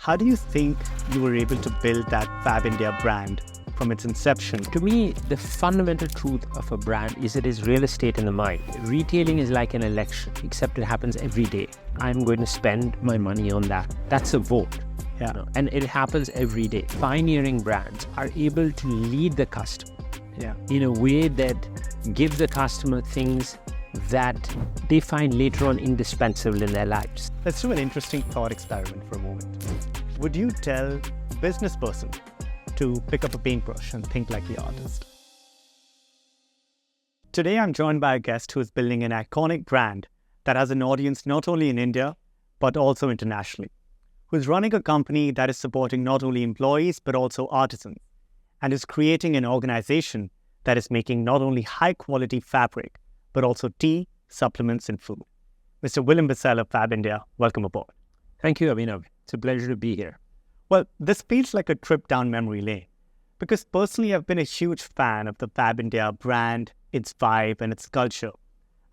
How do you think you were able to build that Fabindia brand from its inception? To me, the fundamental truth of a brand is it is real estate in the mind. Retailing is like an election, except it happens every day. I'm going to spend my money on that. That's a vote. Yeah. And it happens every day. Pioneering brands are able to lead the customer in a way that gives the customer things that they find later on indispensable in their lives. Let's do an interesting thought experiment for a moment. Would you tell a business person to pick up a paintbrush and think like the artist? Today, I'm joined by a guest who is building an iconic brand that has an audience not only in India, but also internationally, who is running a company that is supporting not only employees, but also artisans, and is creating an organization that is making not only high-quality fabric, but also tea, supplements, and food. Mr. William Bissell of Fabindia, welcome aboard. Thank you, Abhinav. It's a pleasure to be here. Well, this feels like a trip down memory lane, because personally, I've been a huge fan of the Fabindia brand, its vibe, and its culture.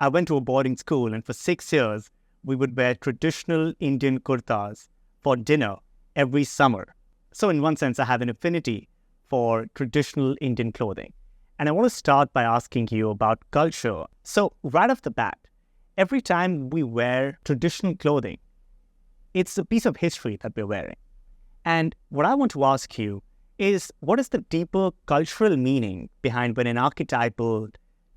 I went to a boarding school, and for 6 years, we would wear traditional Indian kurtas for dinner every summer. So in one sense, I have an affinity for traditional Indian clothing. And I want to start by asking you about culture. So right off the bat, every time we wear traditional clothing, it's a piece of history that we're wearing. And what I want to ask you is, what is the deeper cultural meaning behind when an archetypal,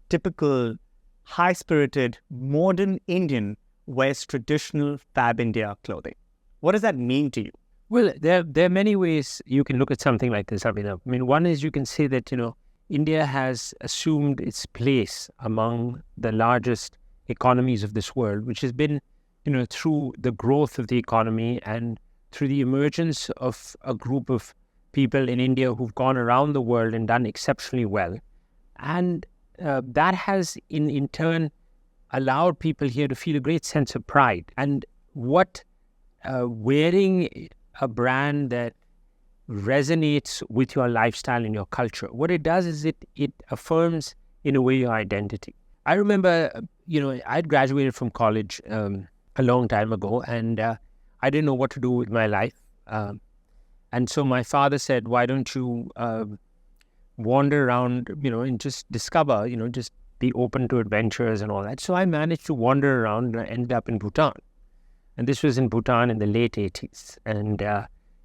typical, high-spirited, modern Indian wears traditional Fabindia clothing? What does that mean to you? Well, there are many ways you can look at something like this, Abhinav. I mean, one is you can say that, India has assumed its place among the largest economies of this world, which has been, through the growth of the economy and through the emergence of a group of people in India who've gone around the world and done exceptionally well. And that has, in turn, allowed people here to feel a great sense of pride. And what wearing a brand that resonates with your lifestyle and your culture, what it does is it affirms, in a way, your identity. I remember, I'd graduated from college a long time ago, and I didn't know what to do with my life. And so my father said, why don't you wander around, and just discover, just be open to adventures and all that. So I managed to wander around and I ended up in Bhutan. And this was in Bhutan in the late 80s. And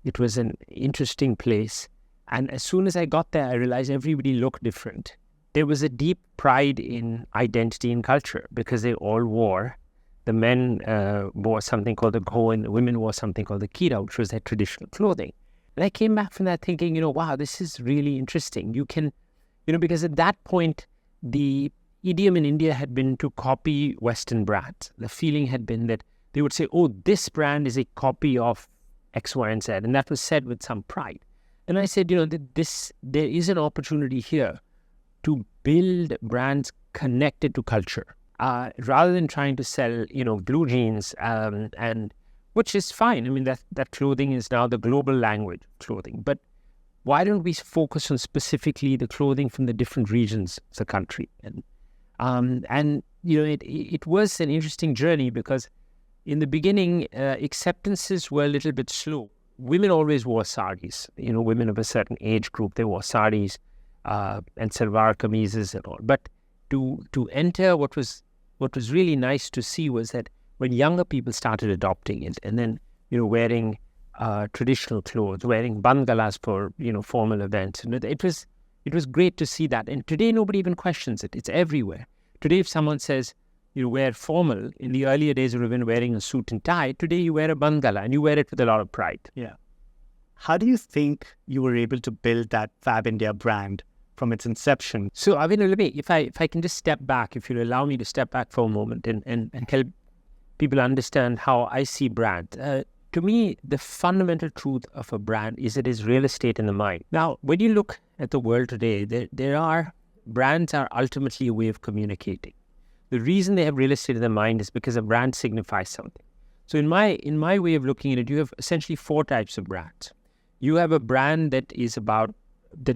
it was an interesting place. And as soon as I got there, I realized everybody looked different. There was a deep pride in identity and culture because they all wore. The men wore something called the gho, and the women wore something called the kira, which was their traditional clothing. And I came back from that thinking, wow, this is really interesting. You can, because at that point, the idiom in India had been to copy Western brands. The feeling had been that they would say, oh, this brand is a copy of X, Y, and Z. And that was said with some pride. And I said, there is an opportunity here to build brands connected to culture. Rather than trying to sell, blue jeans, and which is fine. I mean, that clothing is now the global language of clothing. But why don't we focus on specifically the clothing from the different regions of the country? And it was an interesting journey because in the beginning, acceptances were a little bit slow. Women always wore saris. Women of a certain age group, they wore saris and salwar kameezes and all. But to enter, what was really nice to see was that when younger people started adopting it and then, wearing traditional clothes, wearing bandgalas for, formal events, it was great to see that. And today, nobody even questions it. It's everywhere. Today, if someone says, wear formal, in the earlier days, you would have been wearing a suit and tie. Today, you wear a bandgala and you wear it with a lot of pride. Yeah. How do you think you were able to build that Fabindia brand from its inception? So, Abhinav, if I can just step back, if you'll allow me to step back for a moment and help people understand how I see brand. To me, the fundamental truth of a brand is it is real estate in the mind. Now, when you look at the world today, brands are ultimately a way of communicating. The reason they have real estate in the mind is because a brand signifies something. So in my way of looking at it, you have essentially 4 types of brands. You have a brand that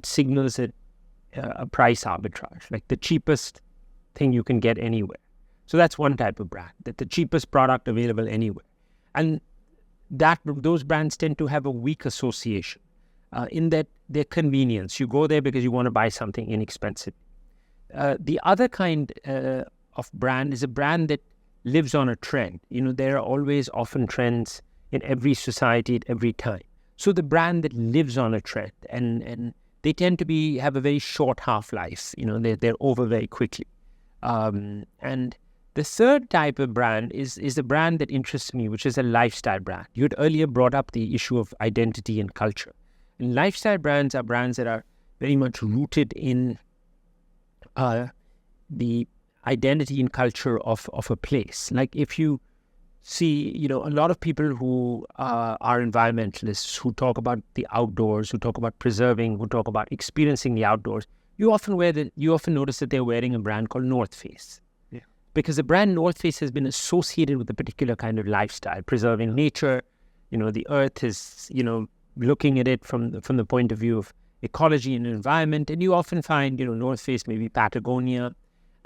signals a price arbitrage, like the cheapest thing you can get anywhere. So that's one type of brand, that the cheapest product available anywhere. And those brands tend to have a weak association in that their convenience. You go there because you want to buy something inexpensive. The other kind of brand is a brand that lives on a trend. There are always often trends in every society at every time. So the brand that lives on a trend, and they tend to have a very short half-life. They're over very quickly. And the third type of brand is a brand that interests me, which is a lifestyle brand. You had earlier brought up the issue of identity and culture. And lifestyle brands are brands that are very much rooted in the identity and culture of a place. Like if you see, a lot of people who are environmentalists, who talk about the outdoors, who talk about preserving, who talk about experiencing the outdoors, you often notice that they're wearing a brand called North Face. Yeah. Because the brand North Face has been associated with a particular kind of lifestyle, preserving nature. The earth is, looking at it from the point of view of ecology and environment. And you often find, North Face, maybe Patagonia.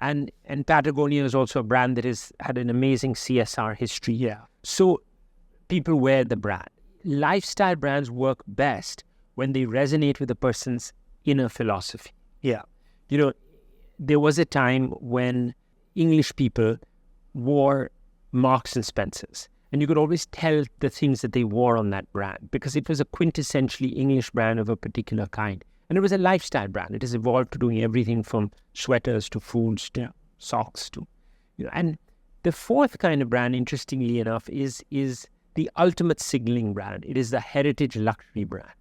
And Patagonia is also a brand that has had an amazing CSR history. Yeah. So people wear the brand. Lifestyle brands work best when they resonate with a person's inner philosophy. Yeah. There was a time when English people wore Marks and Spencers. And you could always tell the things that they wore on that brand because it was a quintessentially English brand of a particular kind. And it was a lifestyle brand. It has evolved to doing everything from sweaters to foods to socks to, And the fourth kind of brand, interestingly enough, is the ultimate signaling brand. It is the heritage luxury brand.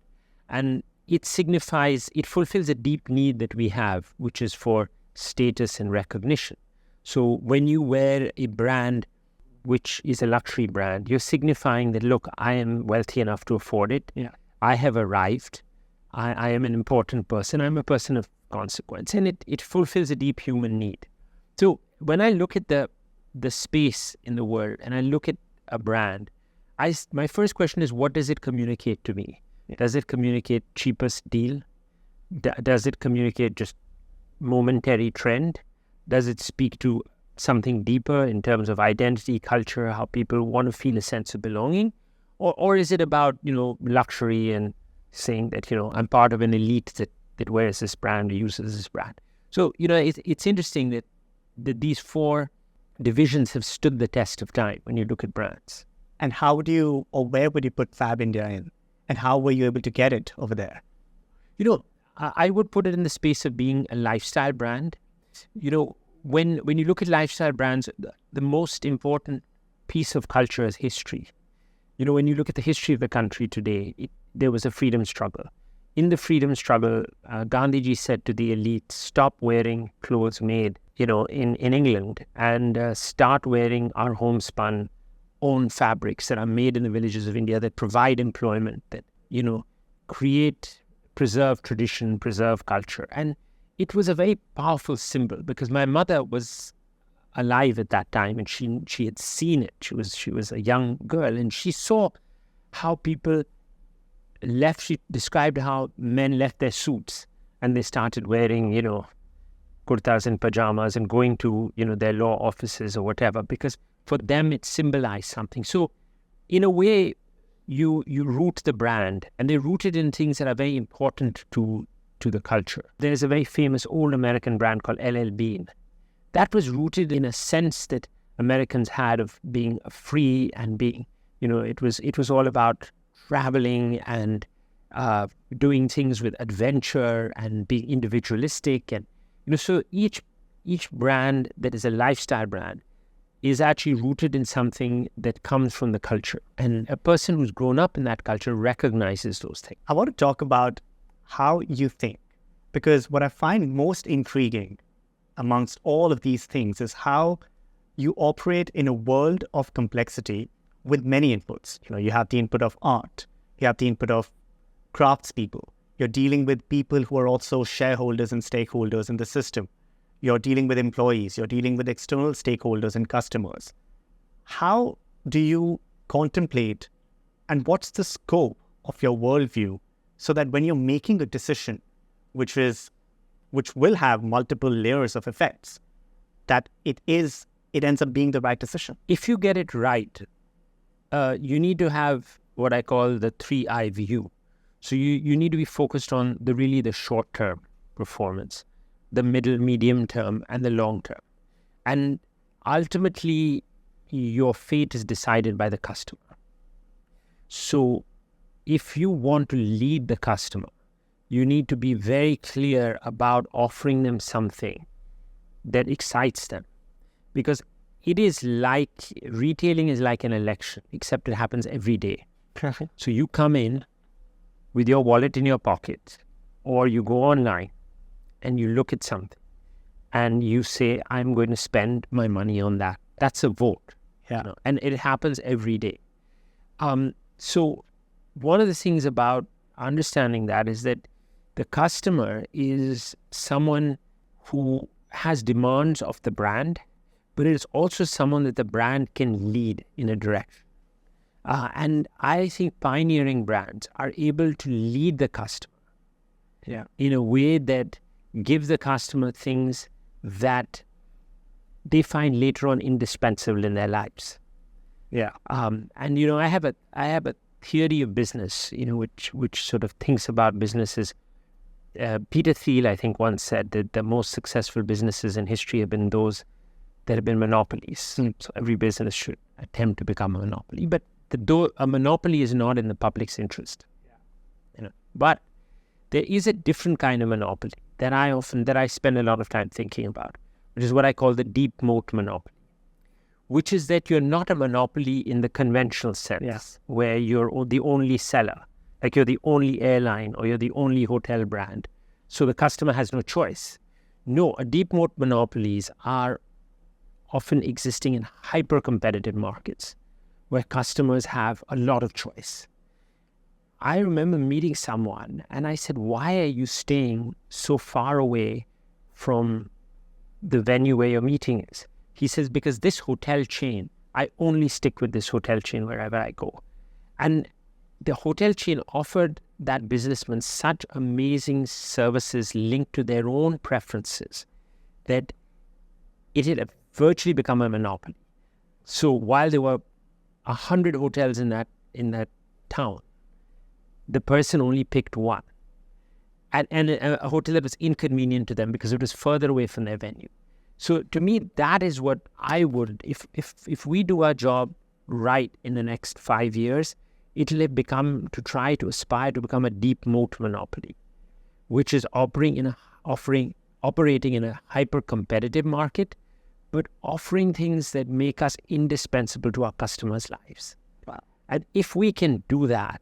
And it fulfills a deep need that we have, which is for status and recognition. So when you wear a brand which is a luxury brand, you're signifying that, look, I am wealthy enough to afford it. Yeah. I have arrived. I am an important person. I'm a person of consequence. And it fulfills a deep human need. So when I look at the space in the world and I look at a brand, my first question is, what does it communicate to me? Yeah. Does it communicate cheapest deal? Does it communicate just momentary trend? Does it speak to something deeper in terms of identity, culture, how people want to feel a sense of belonging? Or is it about, luxury and saying that, I'm part of an elite that wears this brand or uses this brand? So, it's interesting that these four divisions have stood the test of time when you look at brands. And where would you put Fabindia in? And how were you able to get it over there? I would put it in the space of being a lifestyle brand. When you look at lifestyle brands, the most important piece of culture is history. When you look at the history of the country today, there was a freedom struggle. In the freedom struggle, Gandhiji said to the elite, stop wearing clothes made, in England and start wearing our homespun own fabrics that are made in the villages of India that provide employment, that, preserve tradition, preserve culture. And it was a very powerful symbol because my mother was alive at that time and she had seen it. She was a young girl and she saw how people left. She described how men left their suits and they started wearing, kurtas and pajamas and going to, their law offices or whatever, because for them it symbolized something. So in a way, you root the brand and they're rooted in things that are very important to the culture. There's a very famous old American brand called LL Bean. That was rooted in a sense that Americans had of being free and being, it was all about traveling and doing things with adventure and being individualistic. And, so each brand that is a lifestyle brand is actually rooted in something that comes from the culture. And a person who's grown up in that culture recognizes those things. I want to talk about how you think, because what I find most intriguing amongst all of these things is how you operate in a world of complexity with many inputs. You have the input of art, you have the input of craftspeople, you're dealing with people who are also shareholders and stakeholders in the system, you're dealing with employees, you're dealing with external stakeholders and customers. How do you contemplate and what's the scope of your worldview so that when you're making a decision which will have multiple layers of effects, that it ends up being the right decision? If you get it right, you need to have what I call the 3I view. So you need to be focused on the short-term performance, the middle, medium term, and the long term. And ultimately, your fate is decided by the customer. So if you want to lead the customer, you need to be very clear about offering them something that excites them. Because retailing is like an election, except it happens every day. So you come in with your wallet in your pocket, or you go online and you look at something and you say, I'm going to spend my money on that. That's a vote. Yeah. And it happens every day. So one of the things about understanding that is that the customer is someone who has demands of the brand, but it is also someone that the brand can lead in a direction. And I think pioneering brands are able to lead the customer in a way that gives the customer things that they find later on indispensable in their lives. Yeah. And I have a theory of business, which sort of thinks about businesses. Peter Thiel, I think, once said that the most successful businesses in history have been those that have been monopolies. So every business should attempt to become a monopoly. But though a monopoly is not in the public's interest. But there is a different kind of monopoly that I spend a lot of time thinking about, which is what I call the deep moat monopoly, which is that you're not a monopoly in the conventional sense, where you're the only seller, like you're the only airline or you're the only hotel brand. So the customer has no choice. No, a deep moat monopolies are often existing in hyper-competitive markets where customers have a lot of choice. I remember meeting someone and I said, why are you staying so far away from the venue where your meeting is? He says, because this hotel chain, I only stick with this hotel chain wherever I go. And the hotel chain offered that businessman such amazing services linked to their own preferences that it had virtually become a monopoly. So while there were 100 hotels in that town, the person only picked one, and a hotel that was inconvenient to them because it was further away from their venue. So to me, that is what I would, if we do our job right in the next 5 years, it'll have aspire to become a deep moat monopoly, which is operating in a hyper-competitive market, but offering things that make us indispensable to our customers' lives. Wow. And if we can do that,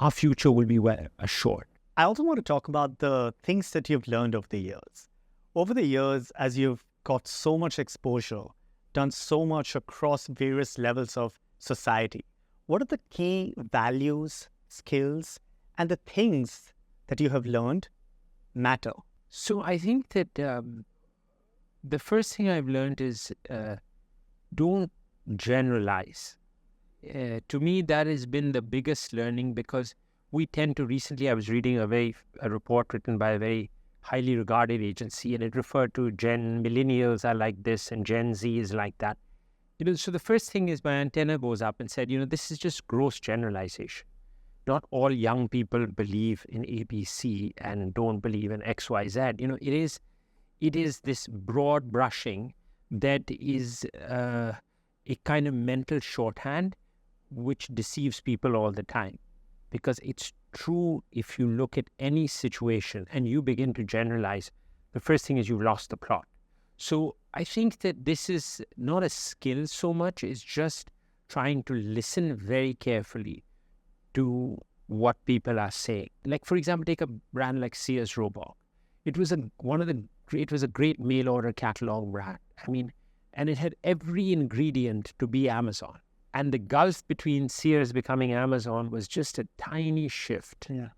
our future will be well assured. I also want to talk about the things that you've learned over the years. Over the years, as you've got so much exposure, done so much across various levels of society, what are the key values, skills, and the things that you have learned matter? So I think that the first thing I've learned is don't generalize. To me, that has been the biggest learning, because we tend to I was reading a report written by a very highly regarded agency, and it referred to millennials are like this and Gen Z is like that. So the first thing is my antenna goes up and said, this is just gross generalization. Not all young people believe in ABC and don't believe in XYZ. It is this broad brushing that is a kind of mental shorthand which deceives people all the time. Because it's true, if you look at any situation and you begin to generalize, the first thing is you've lost the plot. So I think that this is not a skill so much, it's just trying to listen very carefully to what people are saying. Like, for example, take a brand like Sears Roebuck. It was a great mail order catalog brand. And it had every ingredient to be Amazon. And the gulf between Sears becoming Amazon was just a tiny shift. Yeah.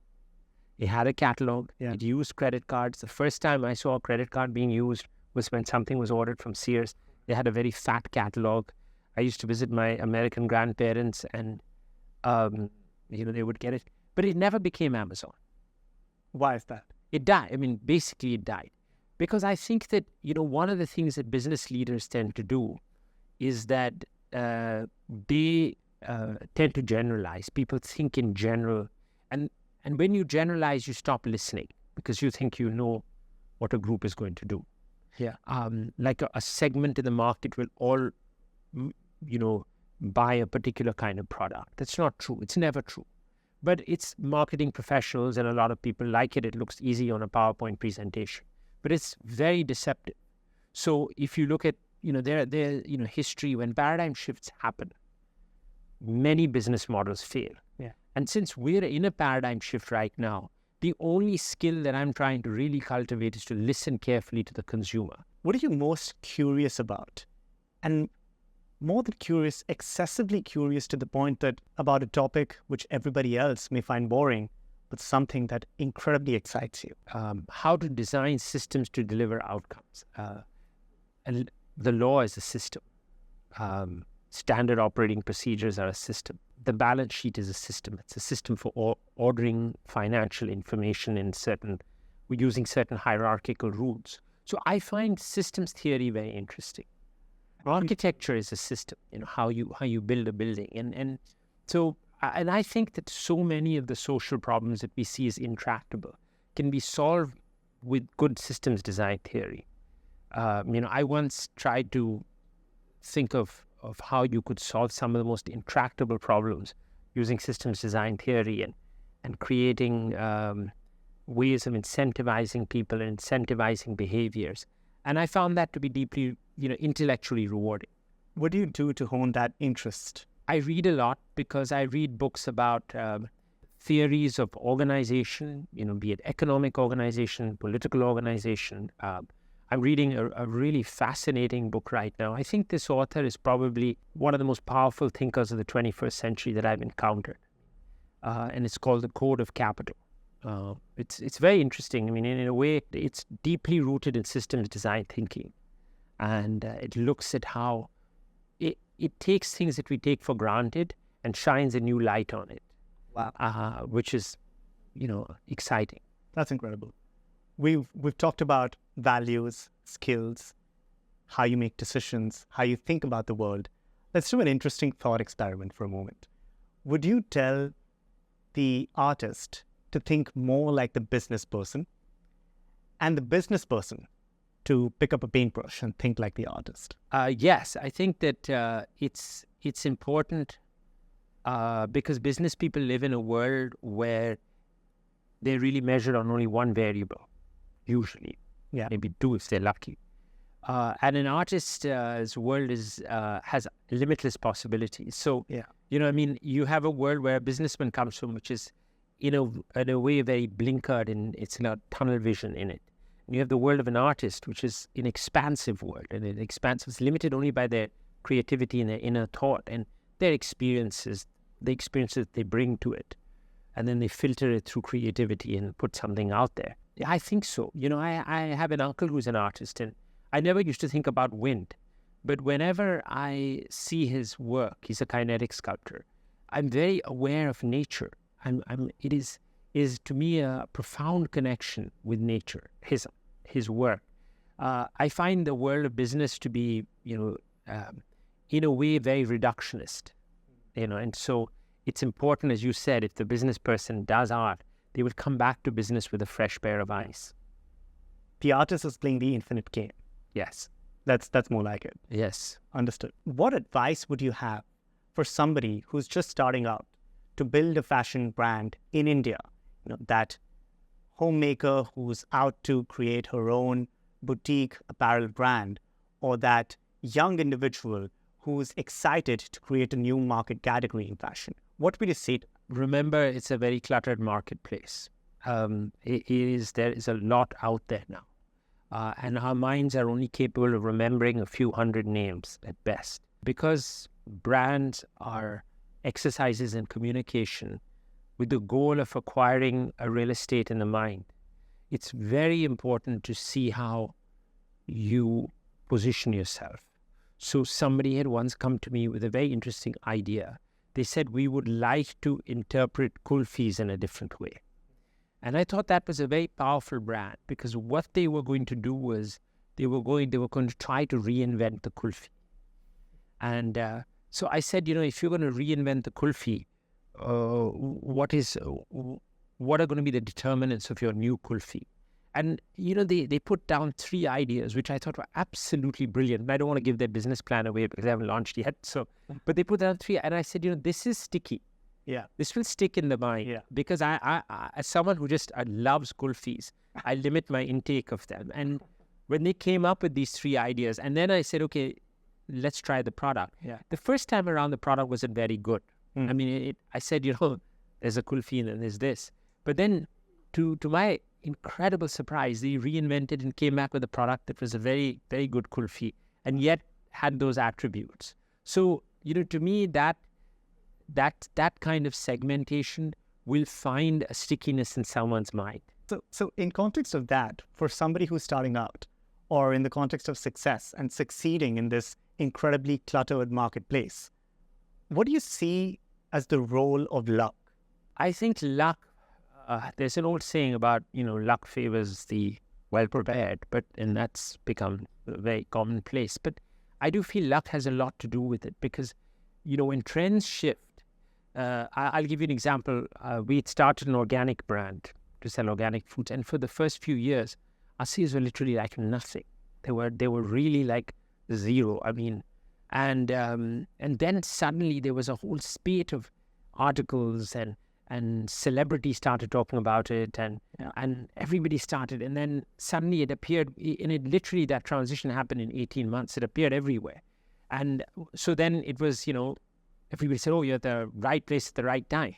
It had a catalog. Yeah. It used credit cards. The first time I saw a credit card being used was when something was ordered from Sears. They had a very fat catalog. I used to visit my American grandparents, and they would get it. But it never became Amazon. Why is that? It died. Basically it died. Because I think that, one of the things that business leaders tend to do is that they tend to generalize. People think in general, and when you generalize, you stop listening because you think you know what a group is going to do. Yeah. Like a segment in the market will all, buy a particular kind of product. That's not true. It's never true. But it's marketing professionals and a lot of people like it. It looks easy on a PowerPoint presentation, but it's very deceptive. So if you look at, history, when paradigm shifts happen, many business models fail. Yeah. And since we're in a paradigm shift right now, the only skill that I'm trying to really cultivate is to listen carefully to the consumer. What are you most curious about? And more than curious, excessively curious to the point that about a topic which everybody else may find boring, but something that incredibly excites you. How to design systems to deliver outcomes. And the law is a system. Standard operating procedures are a system. The balance sheet is a system. It's a system for ordering financial information we're using certain hierarchical rules. So I find systems theory very interesting. Architecture is a system, how you build a building. And I think that so many of the social problems that we see as intractable can be solved with good systems design theory. I once tried to think of how you could solve some of the most intractable problems using systems design theory and creating ways of incentivizing people and incentivizing behaviors. And I found that to be deeply, intellectually rewarding. What do you do to hone that interest? I read a lot because I read books about theories of organization, be it economic organization, political organization. I'm reading a really fascinating book right now. I think this author is probably one of the most powerful thinkers of the 21st century that I've encountered. And it's called The Code of Capital. It's very interesting. I mean, in a way, it's deeply rooted in systems design thinking. And it looks at how it takes things that we take for granted and shines a new light on it. Wow. Which is, exciting. That's incredible. We've talked about values, skills, how you make decisions, how you think about the world. Let's do an interesting thought experiment for a moment. Would you tell the artist to think more like the business person and the business person to pick up a paintbrush and think like the artist? Yes, I think that it's important because business people live in a world where they're really measured on only one variable, usually. Yeah. Maybe two if they're lucky. And an artist's world has limitless possibilities. So, yeah. You have a world where a businessman comes from, which is in a way very blinkered and it's not tunnel vision in it. And you have the world of an artist, which is an expansive world, and it's limited only by their creativity and their inner thought and their experiences, the experiences they bring to it. And then they filter it through creativity and put something out there. Yeah, I think so. I have an uncle who's an artist, and I never used to think about wind. But whenever I see his work, he's a kinetic sculptor, I'm very aware of nature. It is to me a profound connection with nature, his work. I find the world of business to be, in a way, very reductionist, and so it's important, as you said, if the business person does art, they would come back to business with a fresh pair of eyes. The artist is playing the infinite game. Yes. That's more like it. Yes. Understood. What advice would you have for somebody who's just starting out to build a fashion brand in India? That homemaker who's out to create her own boutique apparel brand, or that young individual who's excited to create a new market category in fashion. What would you say to them? Remember, it's a very cluttered marketplace. There is a lot out there now. And our minds are only capable of remembering a few hundred names at best. Because brands are exercises in communication with the goal of acquiring a real estate in the mind, it's very important to see how you position yourself. So somebody had once come to me with a very interesting idea. They said, we would like to interpret kulfis in a different way. And I thought that was a very powerful brand, because what they were going to do was they were going to try to reinvent the kulfi. And So I said, if you're going to reinvent the kulfi, what are going to be the determinants of your new kulfi? And, they put down 3 ideas, which I thought were absolutely brilliant. And I don't want to give their business plan away because they haven't launched yet. But they put down 3. And I said, this is sticky. Yeah. This will stick in the mind. Yeah. Because I as someone who just loves kulfis, I limit my intake of them. And when they came up with these 3 ideas, and then I said, okay, let's try the product. Yeah. The first time around, the product wasn't very good. I mean, I said, there's a kulfi and then there's this. But then to my incredible surprise, they reinvented and came back with a product that was a very, very good kulfi and yet had those attributes. So, to me, that kind of segmentation will find a stickiness in someone's mind. So in context of that, for somebody who's starting out, or in the context of success and succeeding in this incredibly cluttered marketplace, what do you see as the role of luck? I think luck, there's an old saying about, luck favors the well-prepared, and that's become a very commonplace. But I do feel luck has a lot to do with it because, when trends shift, I'll give you an example. We had started an organic brand to sell organic foods, and for the first few years, our sales were literally like nothing. They were really like zero. I mean, and then suddenly there was a whole spate of articles and celebrities started talking about it, and everybody started, and then suddenly it appeared, and it literally, that transition happened in 18 months. It appeared everywhere, and so then it was, everybody said, oh, you're at the right place at the right time.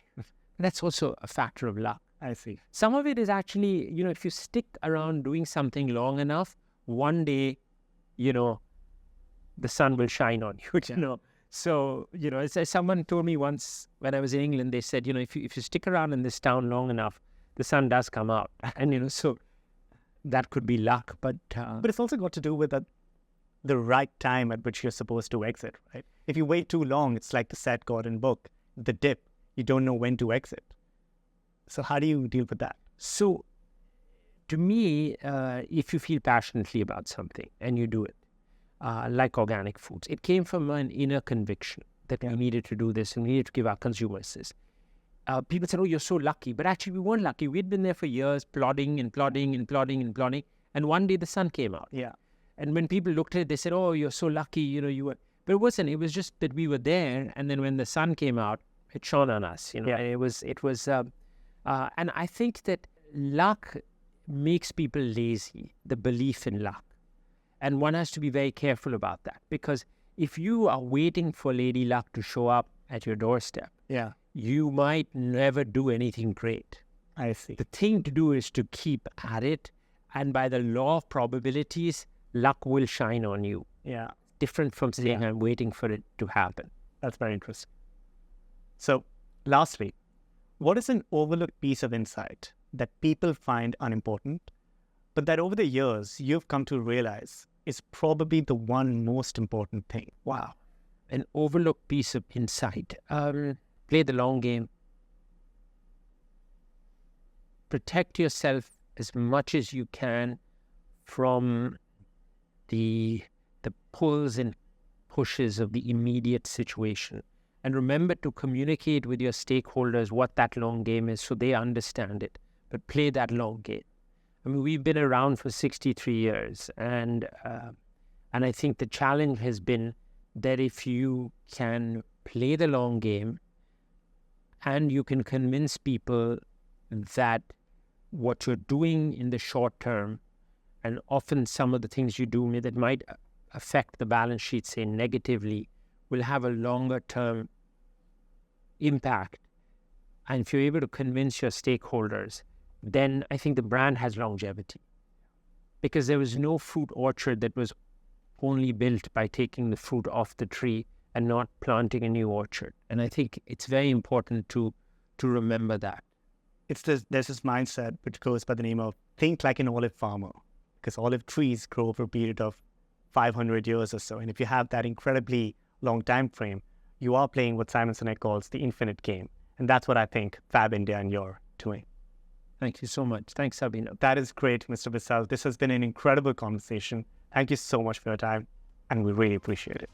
That's also a factor of luck. I see. Some of it is actually, if you stick around doing something long enough, one day, the sun will shine on you, So, as someone told me once when I was in England, they said, if you stick around in this town long enough, the sun does come out. And, so that could be luck. But it's also got to do with the right time at which you're supposed to exit, right? If you wait too long, it's like the Seth Godin book, The Dip. You don't know when to exit. So how do you deal with that? So to me, if you feel passionately about something and you do it, like organic foods, it came from an inner conviction that we needed to do this and we needed to give our consumers this. People said, oh, you're so lucky. But actually, we weren't lucky. We'd been there for years, plodding and plodding and plodding and plodding. And one day the sun came out. Yeah. And when people looked at it, they said, oh, you're so lucky, you were. But it wasn't. It was just that we were there. And then when the sun came out, it shone on us. It was. And I think that luck makes people lazy, the belief in luck. And one has to be very careful about that. Because if you are waiting for Lady Luck to show up at your doorstep, you might never do anything great. I see. The thing to do is to keep at it. And by the law of probabilities, luck will shine on you. Yeah. Different from saying I'm waiting for it to happen. That's very interesting. So, lastly, what is an overlooked piece of insight that people find unimportant, but that over the years you've come to realize is probably the one most important thing? Wow. An overlooked piece of insight. Play the long game. Protect yourself as much as you can from the pulls and pushes of the immediate situation. And remember to communicate with your stakeholders what that long game is so they understand it. But play that long game. I mean, we've been around for 63 years. And I think the challenge has been that if you can play the long game and you can convince people that what you're doing in the short term, and often some of the things you do that might affect the balance sheet, say negatively, will have a longer term impact. And if you're able to convince your stakeholders, then I think the brand has longevity. Because there was no fruit orchard that was only built by taking the fruit off the tree and not planting a new orchard. And I think it's very important to remember that. There's this mindset which goes by the name of think like an olive farmer, because olive trees grow over a period of 500 years or so. And if you have that incredibly long time frame, you are playing what Simon Sinek calls the infinite game. And that's what I think Fabindia and you're doing. Thank you so much. Thanks, Abhinav. That is great, Mr. Bissell. This has been an incredible conversation. Thank you so much for your time, and we really appreciate it.